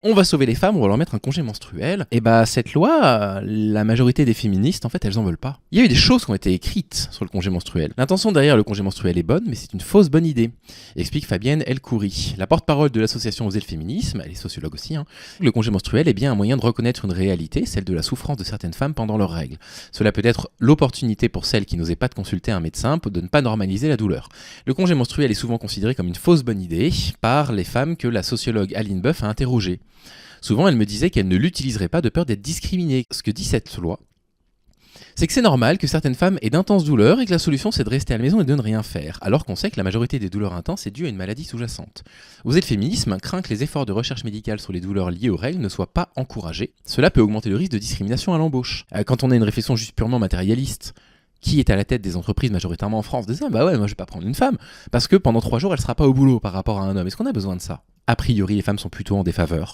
On va sauver les femmes, on va leur mettre un congé menstruel. Et bah cette loi, la majorité des féministes, en fait, elles en veulent pas. Il y a eu des choses qui ont été écrites sur le congé menstruel. L'intention derrière le congé menstruel est bonne, mais c'est une fausse bonne idée, explique Fabienne El-Khoury, la porte-parole de l'association Oser le féminisme, elle est sociologue aussi. Le congé menstruel est bien un moyen de reconnaître une réalité, celle de la souffrance de certaines femmes pendant leurs règles. Cela peut être l'opportunité pour celles qui n'osaient pas de consulter un médecin de ne pas normaliser la douleur. Le congé menstruel est souvent considéré comme une fausse bonne idée par les femmes que la sociologue Aline Boeuf a interrogées. Souvent, elle me disait qu'elle ne l'utiliserait pas de peur d'être discriminée. Ce que dit cette loi, c'est que c'est normal que certaines femmes aient d'intenses douleurs et que la solution c'est de rester à la maison et de ne rien faire, alors qu'on sait que la majorité des douleurs intenses est due à une maladie sous-jacente. Oser le féminisme craint que les efforts de recherche médicale sur les douleurs liées aux règles ne soient pas encouragés. Cela peut augmenter le risque de discrimination à l'embauche. Quand on a une réflexion juste purement matérialiste, qui est à la tête des entreprises majoritairement en France, disent bah ouais, moi je vais pas prendre une femme, parce que pendant 3 jours elle sera pas au boulot par rapport à un homme. Est-ce qu'on a besoin de ça ? A priori, les femmes sont plutôt en défaveur.